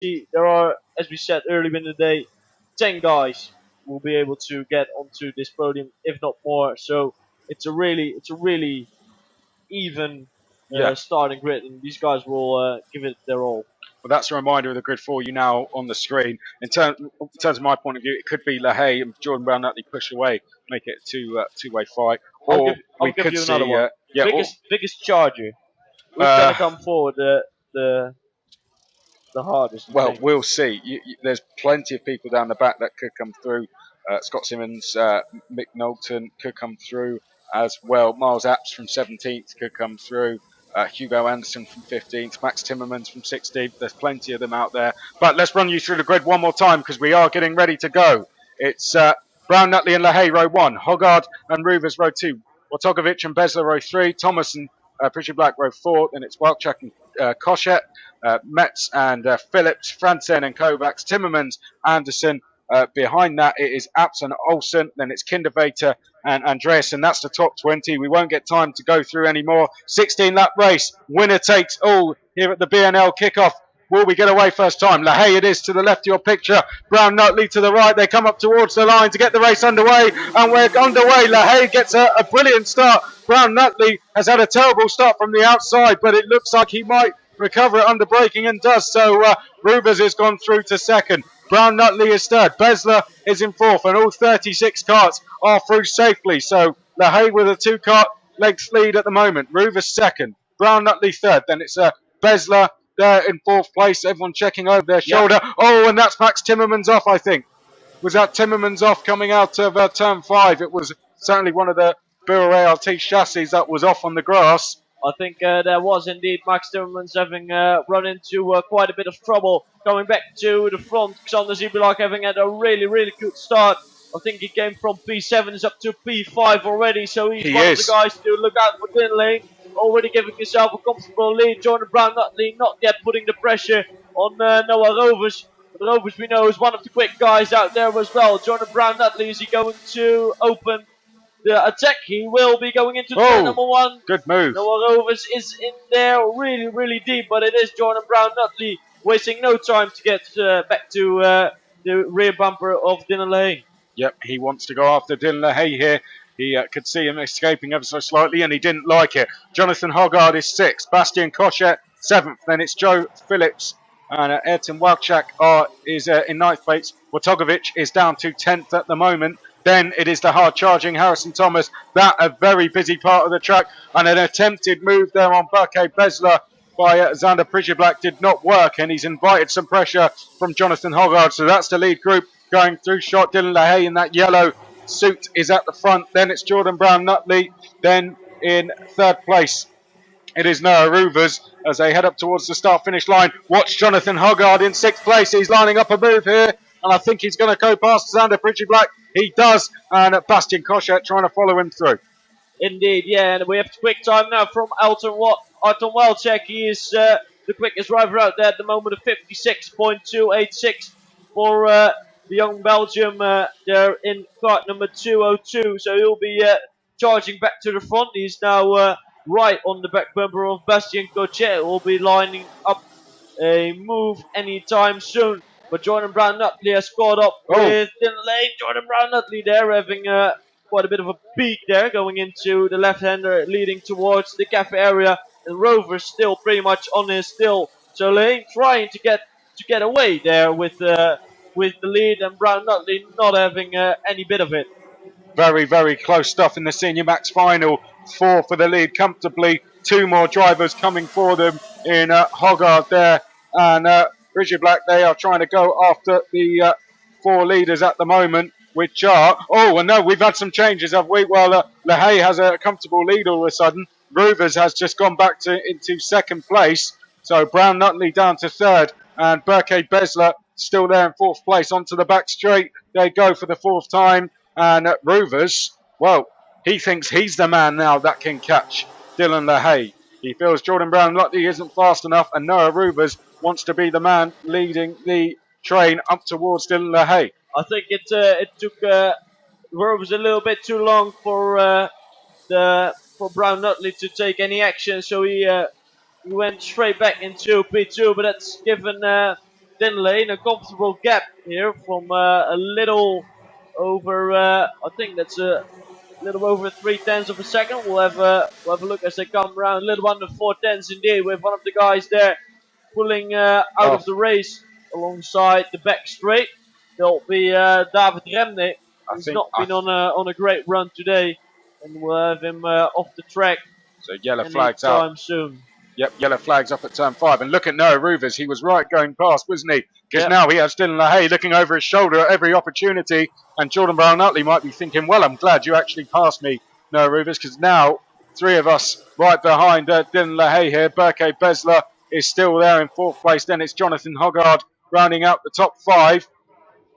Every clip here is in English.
there are, as we said earlier in the day, 10 guys will be able to get onto this podium, if not more. So it's a really even Yeah. starting grid, and these guys will give it their all. Well, that's a reminder of the grid for you now on the screen. In terms of my point of view, it could be LaHaye and Jordan Brown Nutley push away, make it a two-way fight, I'll give or we I'll give could you another see, one. yeah, Biggest charger. Who's uh, gonna come forward the the hardest? You well, think? we'll see. There's plenty of people down the back that could come through. Scott Simmons, Mick Knowlton could come through as well. Miles Apps from 17th could come through. Hugo Anderson from 15th. Max Timmermans from 16th. There's plenty of them out there. But let's run you through the grid one more time because we are getting ready to go. It's Brown, Nutley and LaHaye row 1. Hoggard and Roovers row 2. Watogovic and Besler row 3. Thomas and Pritchard Black row 4. Then it's Welchuk and Koshet. Metz and Phillips, Franzen and Kovacs, Timmermans, Anderson. Behind that, it is Apps and Olsen. Then it's Kindervater and Andreas, and that's the top 20. We won't get time to go through any more. 16-lap race. Winner takes all here at the BNL kickoff. Will we get away first time? LaHaye it is to the left of your picture. Brown Nutley to the right. They come up towards the line to get the race underway. And we're underway. LaHaye gets a brilliant start. Brown Nutley has had a terrible start from the outside, but it looks like he might recover it under braking and does so. Rubers has gone through to second. Brown Nutley is third. Besler is in fourth, and all 36 carts are through safely. So LaHaye with a 2-cart length lead at the moment. Rubers second. Brown Nutley third. Then it's Besler there in fourth place. Everyone checking over their shoulder. Yep. Oh, and that's Max Timmermans off, I think. Was that Timmermans off coming out of turn 5? It was certainly one of the Biro ALT chassis that was off on the grass. I think there was indeed Max Timmermans having run into quite a bit of trouble coming back to the front. Xander Zibilak having had a really good start. I think he came from P7 is up to P5 already, so he's one of the guys to look out for Dinley. Already giving himself a comfortable lead. Jordan Brown Nutley not yet putting the pressure on Noah Rovers. But Rovers we know is one of the quick guys out there as well. Jordan Brown Nutley, is he going to open the attack? He will be going into turn number 1. Good move. Noah Rovers is in there really deep, but it is Jordan Brown Nutley wasting no time to get back to the rear bumper of Dylan LaHaye. Yep, he wants to go after Dylan LaHaye here. He could see him escaping ever so slightly, and he didn't like it. Jonathan Hoggard is 6th. Bastian Koshet 7th. Then it's Joe Phillips and Ayrton Walchak is in 9th place. Watogovic is down to 10th at the moment. Then it is the hard-charging Harrison Thomas. That a very busy part of the track. And an attempted move there on Berke Besler by Xander Pritchard did not work. And he's invited some pressure from Jonathan Hoggard. So that's the lead group going through shot. Dylan LaHaye in that yellow suit is at the front. Then it's Jordan Brown Nutley. Then in 3rd place, it is Noah Rovers as they head up towards the start-finish line. Watch Jonathan Hoggard in 6th place. He's lining up a move here. And I think he's going to go past Xander Pritchard. He does. And Bastian Koshet trying to follow him through. Indeed, yeah. And we have quick time now from Ayrton Walchak. He is the quickest driver out there at the moment of 56.286 for the young Belgium there in cart number 202. So he'll be charging back to the front. He's now right on the back bumper of Bastian Koshet. Will be lining up a move anytime soon. But Jordan Brown Nutley has caught up with Dylan LaHaye. Jordan Brown Nutley there having quite a bit of a peak there, going into the left-hander, leading towards the cafe area. And Rover's still pretty much on his still. So LaHaye trying to get away there with the lead, and Brown Nutley not having any bit of it. Very close stuff in the Senior Max final. 4 for the lead comfortably. 2 more drivers coming for them in Hoggard there and Bridget Black. They are trying to go after the 4 leaders at the moment, which are... Oh, and no, we've had some changes, have we? Well, LaHaye has a comfortable lead all of a sudden. Rovers has just gone back into 2nd place. So Brown Nutley down to 3rd. And Berke Besler still there in 4th place. Onto the back straight. They go for the 4th time. And Rovers, well, he thinks he's the man now that can catch Dylan LaHaye. He feels Jordan Brown Nutley isn't fast enough. And Noah Rovers wants to be the man leading the train up towards Dylan LaHaye. I think it took Rovers a little bit too long for Brown Nutley to take any action, so he went straight back into P2. But that's given Dinlane. A comfortable gap here from a little over, I think that's a little over 3/10 of a second. We'll have a look as they come around. A little under 4/10 indeed, with one of the guys there pulling out of the race alongside the back straight. There'll be David Remne, who's not been on a great run today, and we'll have him off the track. So yellow flags out soon. Yep, yellow flags up at turn 5. And look at Noah Ruvers. He was right going past, wasn't he? Because now he has Dylan LaHaye looking over his shoulder at every opportunity. And Jordan Brown-Utley might be thinking, well, I'm glad you actually passed me, Noah Ruvers, because now 3 of us right behind Dylan LaHaye here. Berke Besler is still there in 4th place. Then it's Jonathan Hoggard rounding out the top 5.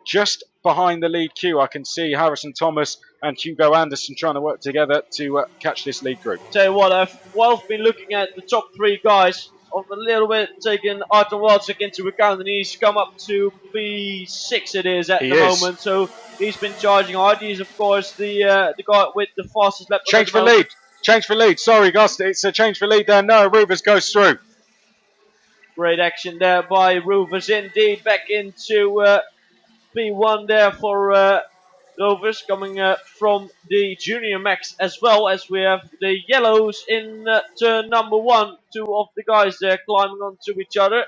Just behind the lead queue, I can see Harrison Thomas and Hugo Anderson trying to work together to catch this lead group. Tell you what, I've been looking at the top 3 guys. I've a little bit taken Arton Walczyk into account, and he's come up to P6 it is at the moment. So he's been charging hard. He's of course the guy with the fastest lap. Change for lead. Change for lead. Sorry, Gus. It's a change for lead there. Noah Ruvers goes through. Great action there by Ruvers indeed. Back into P1 there for Rovers, coming from the Junior Max, as well as we have the yellows in turn number 1. 2 of the guys there climbing onto each other.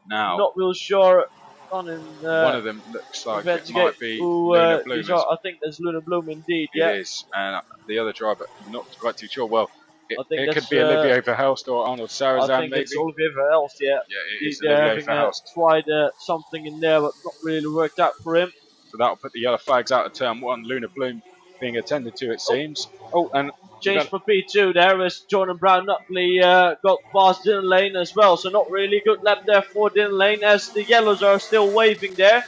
Now, not real sure. One of them looks like it might be Luna Bloom. I think there's Luna Bloom indeed. It is, and the other driver, not quite too sure. Well, it could be Olivier Verhelst or Arnold Sarazan. I think maybe. it's Olivier Verhelst. Yeah, it is Olivier Verhelst. Tried something in there, but not really worked out for him. So that'll put the yellow flags out of turn 1. Luna Bloom being attended to, it seems. And change for P2 there as Jordan Brown-Utley got past Dylan Lane as well. So not really good lap there for Dylan Lane, as the yellows are still waving there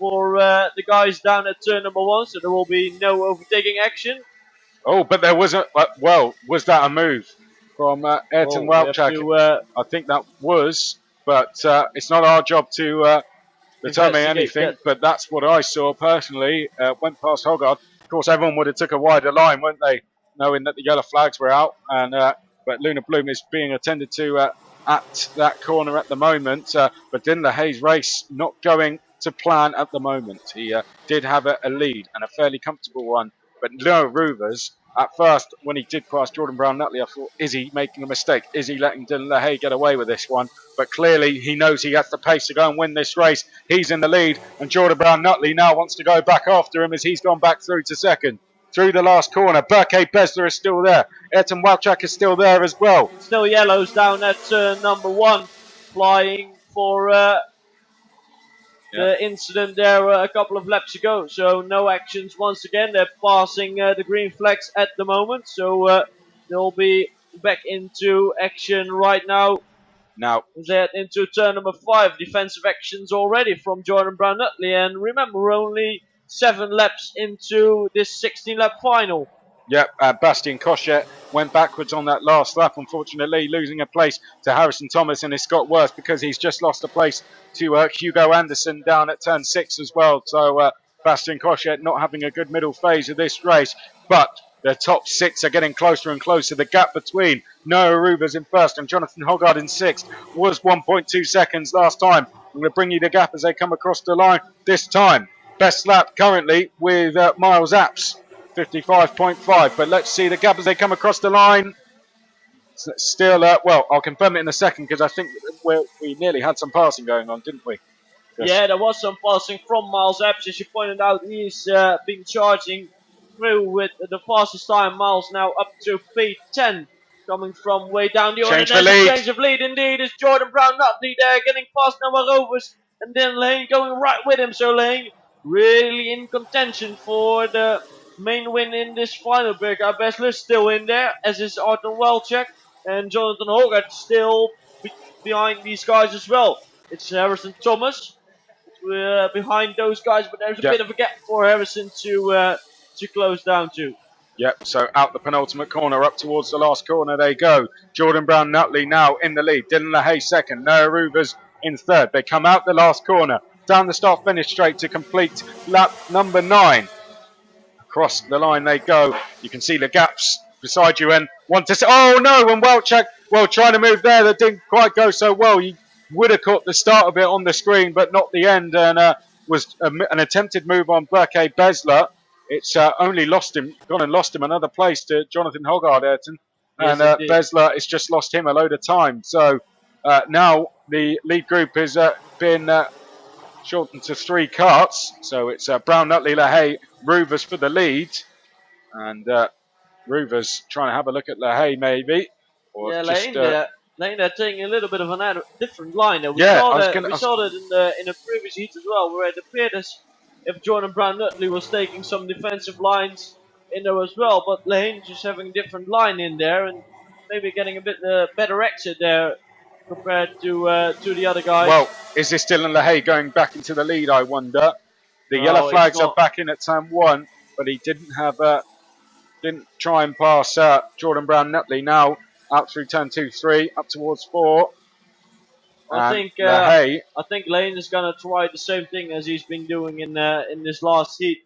for the guys down at turn number 1. So there will be no overtaking action. Oh, but there was was that a move from Ayrton Walczyk? I think that was, but it's not our job to determine anything, but that's what I saw personally. Went past Hoggard. Of course, everyone would have took a wider line, wouldn't they, knowing that the yellow flags were out. And but Luna Bloom is being attended to at that corner at the moment. But Dylan LaHaye's race not going to plan at the moment. He did have a lead, and a fairly comfortable one. But Noah Ruvers, at first, when he did pass Jordan Brown-Utley, I thought, is he making a mistake? Is he letting Dylan LaHaye get away with this one? But clearly, he knows he has the pace to go and win this race. He's in the lead, and Jordan Brown-Utley now wants to go back after him as he's gone back through to second. Through the last corner, Berke Besler is still there. Ayrton Walczyk is still there as well. Still yellows down at number 1, flying for the incident there a couple of laps ago. So no actions once again. They're passing the green flags at the moment. So they'll be back into action right now. Now they're into turn number 5. Defensive actions already from Jordan Brown-Utley. And remember, we're only 7 laps into this 16-lap final. Yep, Bastien Cochet went backwards on that last lap, unfortunately, losing a place to Harrison Thomas, and it's got worse because he's just lost a place to Hugo Anderson down at turn 6 as well. So Bastien Cochet not having a good middle phase of this race, but the top 6 are getting closer and closer. The gap between Noah Ruvers in 1st and Jonathan Hoggard in 6th was 1.2 seconds last time. I'm going to bring you the gap as they come across the line this time. Best lap currently with Miles Apps. 55.5, but let's see the gap as they come across the line. Still, well, I'll confirm it in a second because I think we nearly had some passing going on, didn't we? Yes. Yeah, there was some passing from Miles Apps. As you pointed out, he's been charging through with the fastest time. Miles now up to P10, coming from way down the order. Change of lead indeed. It's Jordan Brown-Utley there, getting past Noah Rovers, and then Lane going right with him. So Lane really in contention for the main win in this final. Berke Besler still in there, as is Arton Walczyk, and Jonathan Hoggard still behind these guys as well. It's Harrison Thomas behind those guys, but there's a bit of a gap for Harrison to close down to. Yep, so out the penultimate corner, up towards the last corner they go. Jordan Brown-Utley now in the lead. Dylan LaHaye second, Noah Ruvers in 3rd. They come out the last corner, down the start-finish straight to complete lap number 9. Across the line they go. You can see the gaps beside you and want to say, oh no, when Walczyk, trying to move there, that didn't quite go so well. would have caught the start of it on the screen, but not the end, and was an attempted move on Burke Besler. It's only gone and lost him another place to Jonathan Hoggard, Ayrton. Yes, And Besler has just lost him a load of time. So now the lead group has been shortened to 3 carts. So it's Brown, Nutley, LaHaye, Roovers for the lead. And Roovers trying to have a look at LaHaye maybe. Or yeah, just, Lane there taking a little bit of a different line there. We Yeah, saw I was that gonna- we I was- saw that in the previous heat as well, where it appeared as if Jordan Brown Nutley was taking some defensive lines in there as well, but Lane just having a different line in there and maybe getting a bit better exit there compared to the other guys. Well, is this Dylan LaHaye going back into the lead, I wonder? The No, yellow he's flags are not. back in at turn 1, but he didn't try and pass Jordan Brown Nutley. Now out through turn 2, 3, up towards 4. I And think LaHaye, I think Lane is gonna try the same thing as he's been doing in this last heat.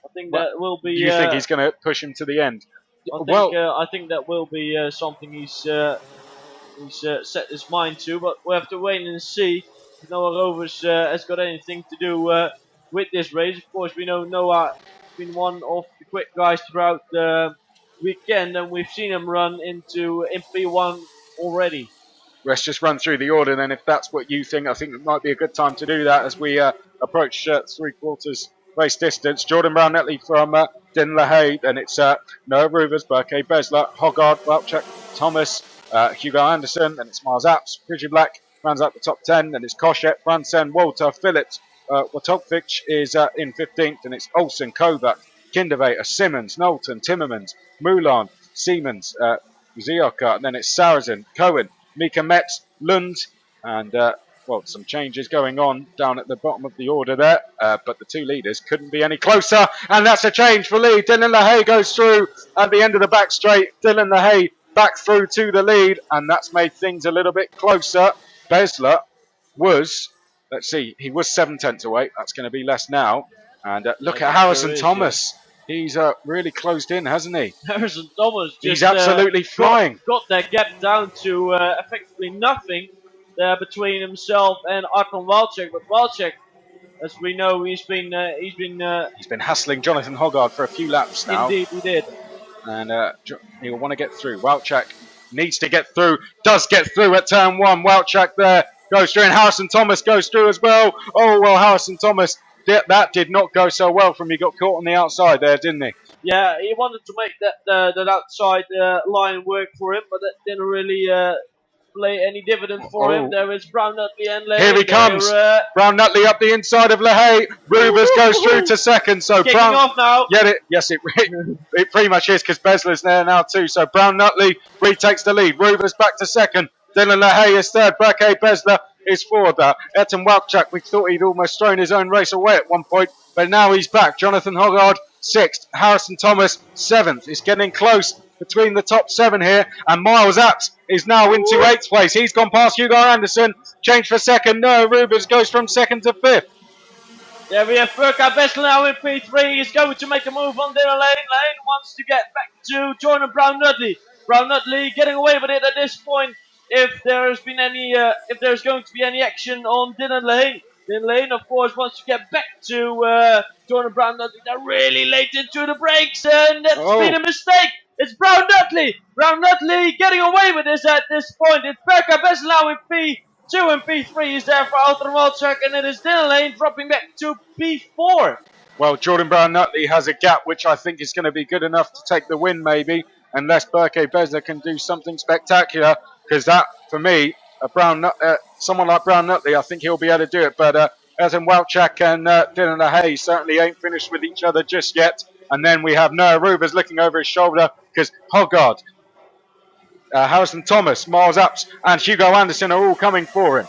I think that will be. do you think he's going to push him to the end? I think that will be something he's set his mind to, but we'll have to wait and see if Noah Rovers has got anything to do with this race. Of course, we know Noah has been one of the quick guys throughout the weekend, and we've seen him run in P1 already. Let's just run through the order then, if that's what you think. I think it might be a good time to do that as we approach 3/4 race distance. Jordan Brown Nutley from Dylan LaHaye. Then it's Noah Roovers, Burke Besler, Hoggard, Welchuk, Thomas, Hugo Anderson. Then it's Miles Apps, Bridget Black rounds out the top 10. Then it's Koshet, Franzen, Walter, Phillips. Watovic is in 15th. And it's Olsen, Kovac, Kindervater, Simmons, Knowlton, Timmermans, Mulan, Siemens, Zioka. And then it's Sarazen, Cohen, Mika Metz, Lund, and some changes going on down at the bottom of the order there, but the 2 leaders couldn't be any closer, and that's a change for lead. Dylan LaHaye goes through at the end of the back straight. Dylan LaHaye back through to the lead, and that's made things a little bit closer. Besler was, he was 7/10 away. That's going to be less now. And look at Harrison Thomas. He's really closed in, hasn't he? Harrison Thomas just He's absolutely flying. Got that gap down to effectively nothing there between himself and Arton Walczak. But Walczak, as we know, he's been hassling Jonathan Hoggard for a few laps now. Indeed, he did. And he'll want to get through. Walczak needs to get through. Does get through at turn 1. Walczak there goes through, and Harrison Thomas goes through as well. Oh well, Harrison Thomas. That did not go so well from him. He got caught on the outside there, didn't he? Yeah, he wanted to make that outside line work for him, but that didn't really play any dividend for him. There is Brown Nutley and LaHaye. Here he comes. Brown Nutley up the inside of LaHaye. Roovers goes through to second. So kicking Brown off now. Yes, it pretty much is, because Besler's there now too. So Brown Nutley retakes the lead. Roovers back to second. Dylan LaHaye is third. Burke Besler is fourth. Etan Walczak, we thought he'd almost thrown his own race away at one point, but now he's back. Jonathan Hoggard, 6th. Harrison Thomas, 7th. It's getting close between the top 7 here, and Miles Apps is now into 8th place. He's gone past Hugo Anderson. Change for second. Noah Roovers goes from 2nd to 5th. There we have Burke Besler now in P3. He's going to make a move on Dylan LaHaye. LaHaye wants to get back to Jordan Brown Nutley. Brown Nutley getting away with it at this point. If there's going to be any action on Dylan LaHaye. Dylan LaHaye, of course, wants to get back to Jordan Brown Nutley. They're really late into the brakes, and that's been a mistake. It's Brown Nutley. Brown Nutley getting away with this at this point. It's Burke Besler now in P2 and P3 is there for Alton Walczak, and it is Dylan LaHaye dropping back to P4. Well, Jordan Brown Nutley has a gap which I think is going to be good enough to take the win, maybe, unless Burke Besler can do something spectacular. Because that, for me, someone like Brown Nutley, I think he'll be able to do it. But Etan Walczak and Dylan LaHaye certainly ain't finished with each other just yet. And then we have Noah Roovers looking over his shoulder, because Hoggard, Harrison Thomas, Miles Apps, and Hugo Anderson are all coming for him.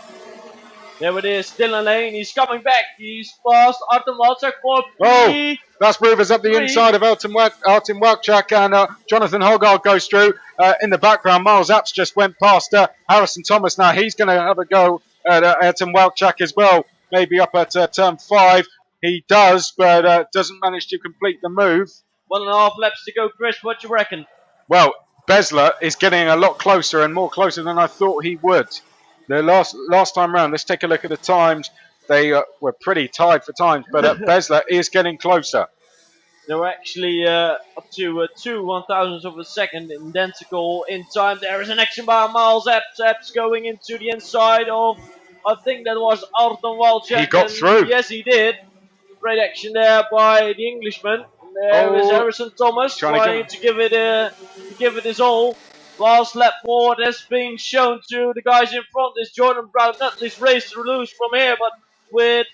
There it is, Dylan LaHaye. He's coming back. He's past Arton Walczak for P. That's Roovers up the inside of Arton Walczak, and Jonathan Hoggard goes through. In the background, Miles Apps just went past Harrison Thomas. Now he's going to have a go at Arton Walczak as well, maybe up at turn 5. He does, but doesn't manage to complete the move. 1.5 laps to go, Chris. What do you reckon? Well, Besler is getting a lot closer and more closer than I thought he would. the last time round. Let's take a look at the times. They were pretty tied for times, but Besler is getting closer. They were actually up to 2/1000th of a second, identical in time. There is an action by Miles Epps. Epps going into the inside of, I think that was Arton Walczak. He got through. Yes, he did. Great action there by the Englishman. There is Harrison Thomas trying to give it his all. Last lap forward has been shown to the guys in front. Is Jordan Brown Nutley's race to lose from here, but with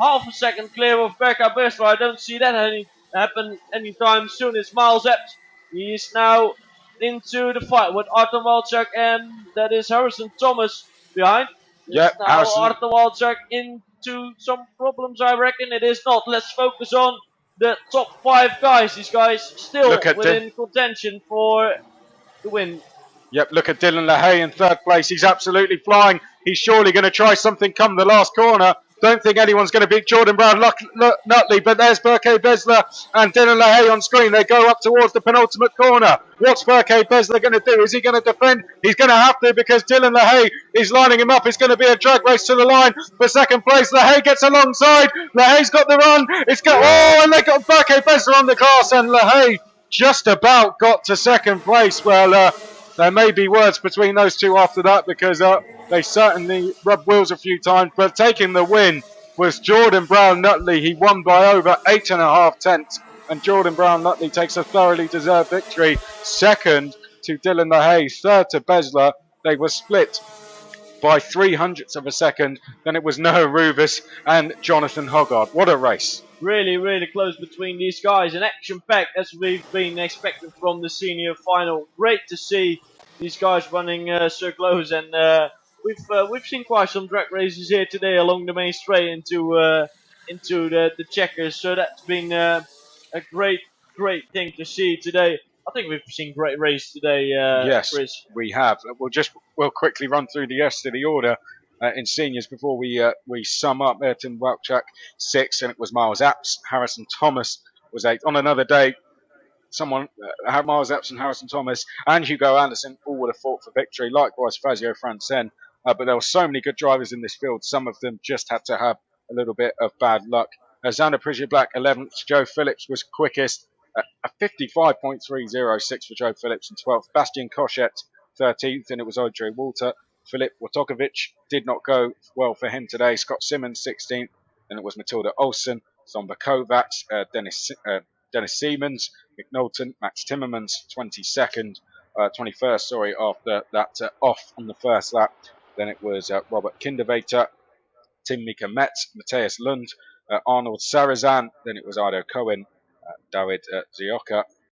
half a second clear of Berka Besler, I don't see that happen anytime soon. It's Miles Epps. He is now into the fight with Artem Walczak, and that is Harrison Thomas behind. Yeah, now Artem Walczak into some problems, I reckon. It is not. Let's focus on the top 5 guys. These guys still within contention for the win. Yep, look at Dylan LaHaye in 3rd place. He's absolutely flying. He's surely going to try something come the last corner. Don't think anyone's going to beat Jordan Brown Nutley, but there's Berke Besler and Dylan LaHaye on screen. They go up towards the penultimate corner. What's Berke Besler going to do? Is he going to defend? He's going to have to, because Dylan LaHaye is lining him up. It's going to be a drag race to the line for 2nd place. LaHaye gets alongside. LaHaye's got the run. And they got Berke Besler on the class, and LaHaye just about got to 2nd place. Well, there may be words between those two after that, because they certainly rubbed wheels a few times. But taking the win was Jordan Brown Nutley. He won by over 8.5 tenths, and Jordan Brown Nutley takes a thoroughly deserved victory. 2nd to Dylan LaHaye, 3rd to Besler. They were split by 0.03 of a second. Then it was Noah Rubis and Jonathan Hoggard. What a race. Really, really close between these guys, and action-packed as we've been expecting from the senior final. Great to see these guys running so close, and we've seen quite some drag races here today along the main straight into the checkers. So that's been a great thing to see today. I think we've seen great race today. Yes, Chris. We have. We'll quickly run through the rest of the order in seniors before we sum up. Ayrton Walczak 6th, and it was Miles Apps. Harrison Thomas was 8th. On another day, Miles Apps and Harrison Thomas and Hugo Anderson all would have fought for victory. Likewise, Fazio Francen. But there were so many good drivers in this field. Some of them just had to have a little bit of bad luck. Xander Prizia-Black 11th. Joe Phillips was quickest. A 55.306 for Joe Phillips in 12th. Bastian Cochette 13th, and it was Audrey Walter. Filip Wojtkovic did not go well for him today. Scott Simmons 16th, and it was Matilda Olsen, Zomba Kovacs, Dennis Siemens, McNulton, Max Timmermans 21st, after that off on the first lap. Then it was Robert Kindervater, Tim Mika Metz, Matthias Lund, Arnold Sarazan. Then it was Ido Cohen, David Zioka,